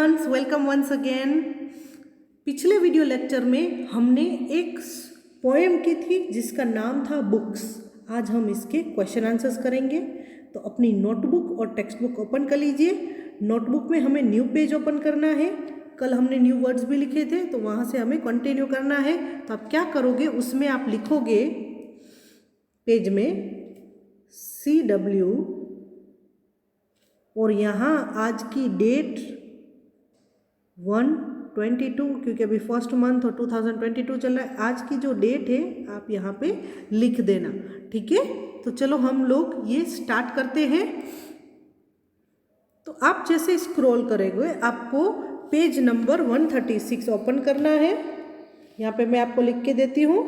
Once welcome once again. पिछले video lecture में हमने एक पोएम की थी जिसका नाम था बुक्स। आज हम इसके क्वेश्चन आंसर्स करेंगे। तो अपनी नोटबुक और टेक्स्ट बुक ओपन कर लीजिए। नोटबुक में हमें न्यू पेज ओपन करना है। कल हमने न्यू वर्ड्स भी लिखे थे तो वहाँ से हमें कंटिन्यू करना है। तो आप क्या करोगे, उसमें आप लिखोगे पेज में CW और यहाँ आज की डेट 1/22, क्योंकि अभी फर्स्ट मंथ और 2022 चल रहा है। आज की जो डेट है आप यहाँ पे लिख देना, ठीक है। तो चलो हम लोग ये स्टार्ट करते हैं। तो आप जैसे स्क्रॉल करेंगे आपको पेज नंबर 136 ओपन करना है। यहाँ पे मैं आपको लिख के देती हूँ,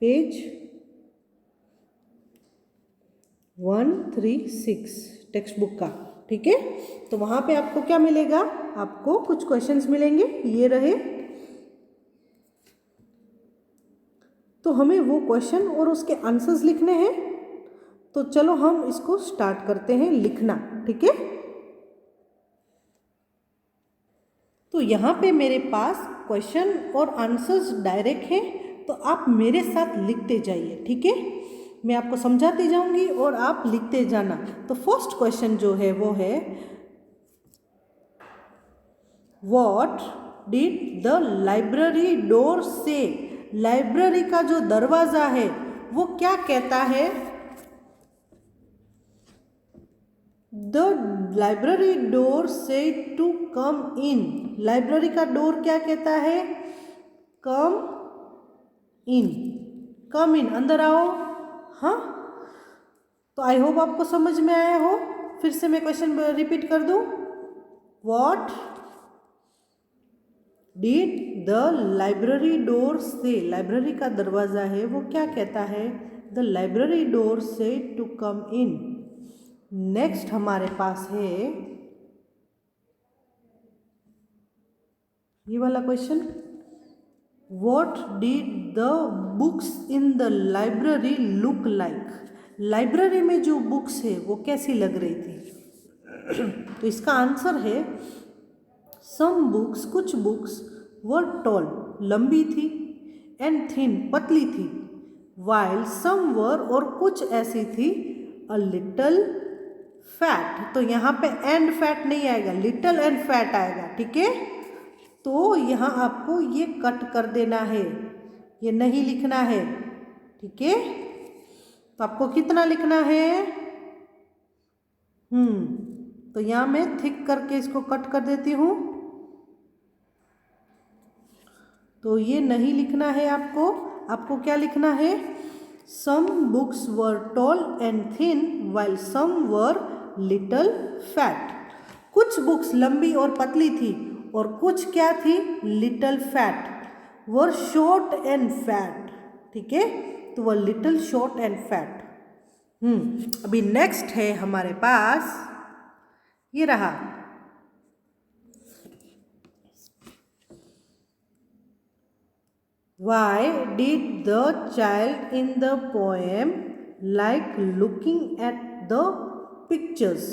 पेज 136 टेक्स्ट बुक का, ठीक है। तो वहाँ पे आपको क्या मिलेगा, आपको कुछ क्वेश्चंस मिलेंगे, ये रहे। तो हमें वो क्वेश्चन और उसके आंसर्स लिखने हैं। तो चलो हम इसको स्टार्ट करते हैं लिखना, ठीक है। तो यहाँ पे मेरे पास क्वेश्चन और आंसर्स डायरेक्ट हैं, तो आप मेरे साथ लिखते जाइए, ठीक है। मैं आपको समझाती जाऊंगी और आप लिखते जाना। तो फर्स्ट क्वेश्चन जो है वो है, what did the library door से। लाइब्रेरी का जो दरवाजा है वो क्या कहता है। द लाइब्रेरी डोर से टू कम इन। लाइब्रेरी का डोर क्या कहता है, कम इन। कम इन, अंदर आओ। हाँ, तो आई होप आपको समझ में आया हो। फिर से मैं क्वेश्चन रिपीट कर दूं, what did the library door से। लाइब्रेरी का दरवाजा है वो क्या कहता है, द लाइब्रेरी डोर से टू कम इन। नेक्स्ट हमारे पास है ये वाला question, what did the books in the library look like. Library में जो बुक्स है वो कैसी लग रही थी। तो इसका आंसर है, सम बुक्स, कुछ बुक्स, वर टॉल, लंबी थी, एंड थिन, पतली थी, वाइल सम वर, और कुछ ऐसी थी, अ लिटल फैट। तो यहाँ पे एंड फैट नहीं आएगा, लिटल एंड फैट आएगा, ठीक है। तो यहाँ आपको ये कट कर देना है, ये नहीं लिखना है, ठीक है। तो आपको कितना लिखना है, तो यहाँ मैं थिक करके इसको कट कर देती हूँ। तो ये नहीं लिखना है आपको। आपको क्या लिखना है, some books were tall and thin while some were little fat. कुछ बुक्स लंबी और पतली थी और कुछ क्या थी, little fat. Were short and fat, ठीक है। तो वह लिटल, शॉर्ट एंड फैट। अभी नेक्स्ट है हमारे पास, ये रहा, Why did the child in the poem like looking at the pictures?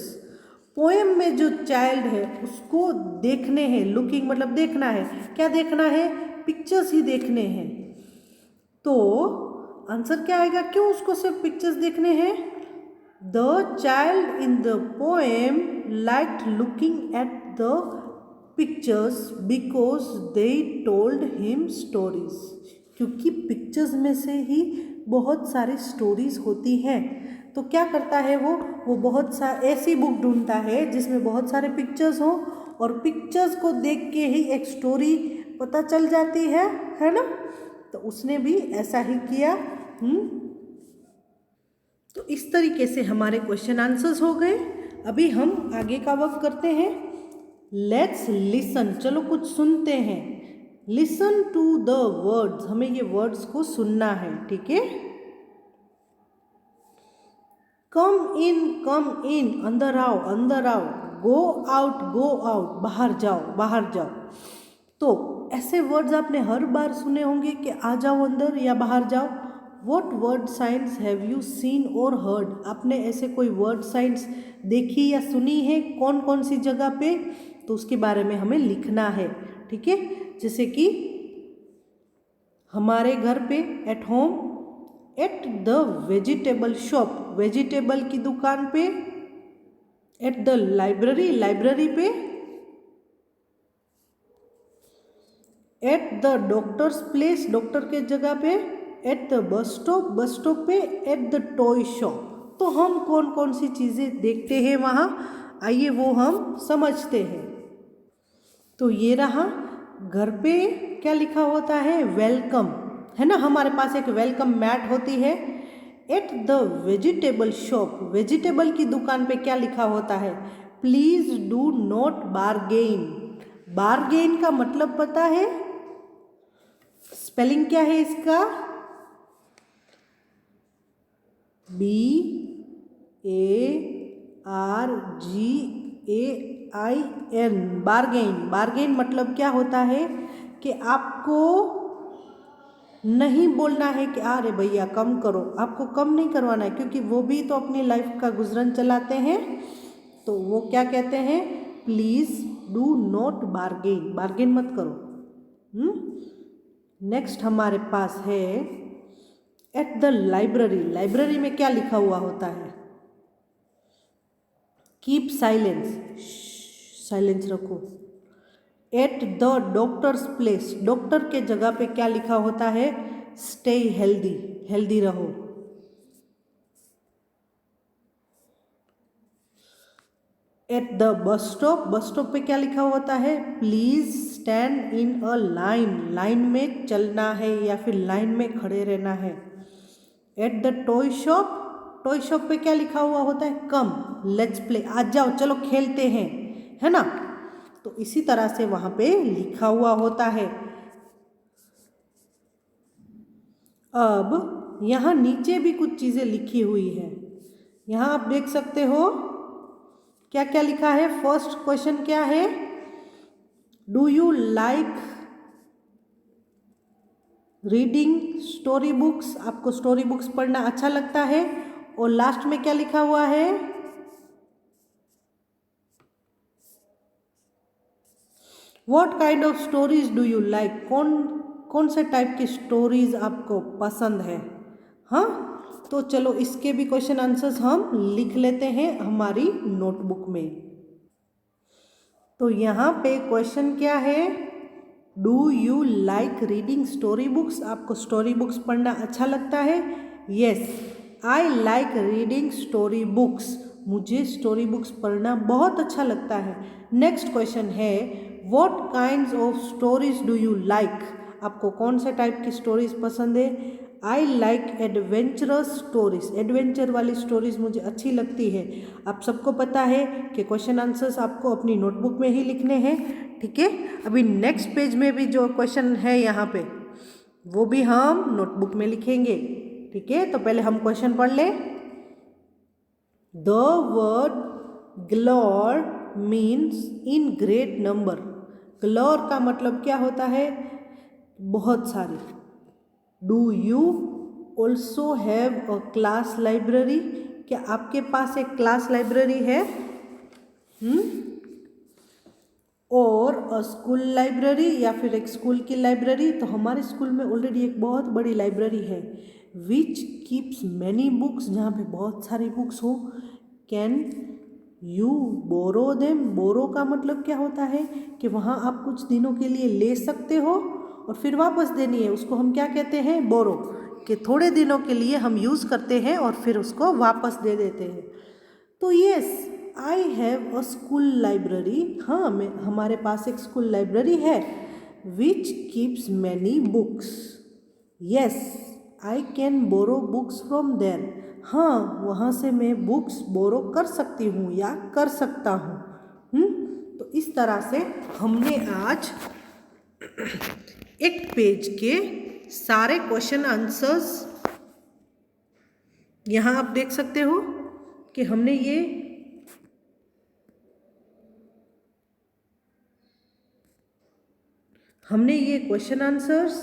Poem में जो चाइल्ड है उसको देखने हैं, लुकिंग मतलब देखना है। क्या देखना है, पिक्चर्स ही देखने हैं। तो आंसर क्या आएगा, क्यों उसको सिर्फ पिक्चर्स देखने हैं। The child in the poem liked looking at the pictures because they told him stories. क्योंकि पिक्चर्स में से ही बहुत सारी स्टोरीज होती हैं। तो क्या करता है वो बहुत सा ऐसी बुक ढूंढता है जिसमें बहुत सारे पिक्चर्स हो, और पिक्चर्स को देख के ही एक स्टोरी पता चल जाती है ना। तो उसने भी ऐसा ही किया। तो इस तरीके से हमारे क्वेश्चन आंसर्स हो गए। अभी हम आगे का वर्क करते हैं। लेट्स लिसन, चलो कुछ सुनते हैं। लिसन टू द वर्ड्स, हमें ये वर्ड्स को सुनना है, ठीक है। कम इन, अंदर आओ, अंदर आओ। गो आउट, बाहर जाओ, बाहर जाओ। तो ऐसे वर्ड्स आपने हर बार सुने होंगे कि आ जाओ अंदर या बाहर जाओ। What word science have you seen और हर्ड, आपने ऐसे कोई वर्ड साइंस देखी या सुनी है कौन कौन सी जगह पे, तो उसके बारे में हमें लिखना है। ठीक है, जैसे कि हमारे घर पे, at home, at the vegetable shop, vegetable की दुकान पे, एट द लाइब्रेरी, लाइब्रेरी पे, at the doctors place, doctor के जगह पे, at the bus stop, bus stop पे, एट द टॉय शॉप। तो हम कौन कौन सी चीज़ें देखते हैं वहाँ, आइए वो हम समझते हैं। तो ये रहा, घर पे क्या लिखा होता है, वेलकम, है ना, हमारे पास एक वेलकम मैट होती है। At the vegetable shop, vegetable की दुकान पे क्या लिखा होता है, please do not bargain. Bargain का मतलब पता है, स्पेलिंग क्या है इसका, BARGAIN, बारगेन। बारगेन मतलब क्या होता है कि आपको नहीं बोलना है कि अरे भैया कम करो, आपको कम नहीं करवाना है, क्योंकि वो भी तो अपनी लाइफ का गुजरन चलाते हैं। तो वो क्या कहते हैं, please do not bargain, bargain मत करो। नेक्स्ट हमारे पास है एट द लाइब्रेरी, लाइब्रेरी में क्या लिखा हुआ होता है, कीप साइलेंस, साइलेंस रखो। At the doctors place, doctor के जगह पे क्या लिखा होता है, स्टे हेल्दी, हेल्दी रहो। At the bus stop, bus stop पे क्या लिखा होता है, please stand in a line, line में चलना है या फिर लाइन में खड़े रहना है। At the toy shop, toy shop पे क्या लिखा हुआ होता है, कम लेट्स प्ले, आज जाओ चलो खेलते हैं, है ना। तो इसी तरह से वहां पे लिखा हुआ होता है। अब यहाँ नीचे भी कुछ चीज़ें लिखी हुई है, यहाँ आप देख सकते हो क्या क्या लिखा है। फर्स्ट क्वेश्चन क्या है, do you like reading story books, आपको स्टोरी बुक्स पढ़ना अच्छा लगता है। और लास्ट में क्या लिखा हुआ है, what kind of stories do you like, कौन कौन से टाइप की स्टोरीज आपको पसंद है। हाँ, तो चलो इसके भी क्वेश्चन आंसर्स हम लिख लेते हैं हमारी नोटबुक में। तो यहाँ पे क्वेश्चन क्या है, do you like reading story books, आपको स्टोरी बुक्स पढ़ना अच्छा लगता है। Yes, I like reading story books, मुझे स्टोरी बुक्स पढ़ना बहुत अच्छा लगता है। नेक्स्ट क्वेश्चन है, what kinds of stories do you like, आपको कौन से टाइप की स्टोरीज पसंद है। I like adventurous stories, adventure वाली स्टोरीज मुझे अच्छी लगती है। आप सबको पता है कि क्वेश्चन आंसर्स आपको अपनी नोटबुक में ही लिखने हैं। ठीक है, अभी नेक्स्ट पेज में भी जो क्वेश्चन है यहाँ पे वो भी हम नोटबुक में लिखेंगे। ठीक है, तो पहले हम क्वेश्चन पढ़ लें। The word galore means in great number, galore का मतलब क्या होता है, बहुत सारे। Do you also have a class library, क्या आपके पास एक क्लास लाइब्रेरी है। और अ स्कूल लाइब्रेरी, या फिर एक स्कूल की लाइब्रेरी, तो हमारे स्कूल में ऑलरेडी एक बहुत बड़ी लाइब्रेरी है। विच कीप्स मैनी बुक्स, जहाँ पे बहुत सारी बुक्स हो। कैन यू बोरो देम, बोरो का मतलब क्या होता है कि वहाँ आप कुछ दिनों के लिए ले सकते हो और फिर वापस देनी है, उसको हम क्या कहते हैं, बोरो, कि थोड़े दिनों के लिए हम यूज़ करते हैं और फिर उसको वापस दे देते हैं। तो yes, I have a school library, हाँ मैं, हमारे पास एक स्कूल लाइब्रेरी है। Which keeps many books, yes I can borrow books from there, हाँ वहाँ से मैं बुक्स बोरो कर सकती हूँ या कर सकता हूँ। तो इस तरह से हमने आज एक पेज के सारे क्वेश्चन आंसर्स, यहाँ आप देख सकते हो कि हमने ये क्वेश्चन आंसर्स,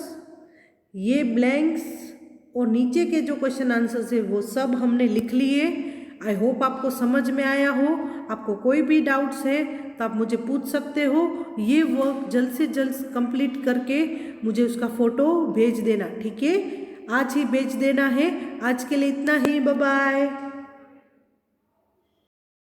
ये ब्लैंक्स और नीचे के जो क्वेश्चन आंसर्स है वो सब हमने लिख लिए। आई होप आपको समझ में आया हो। आपको कोई भी डाउट्स है तो आप मुझे पूछ सकते हो। ये वर्क जल्द से जल्द कंप्लीट करके मुझे उसका फ़ोटो भेज देना, ठीक है? आज ही भेज देना है। आज के लिए इतना ही, बाय बाय।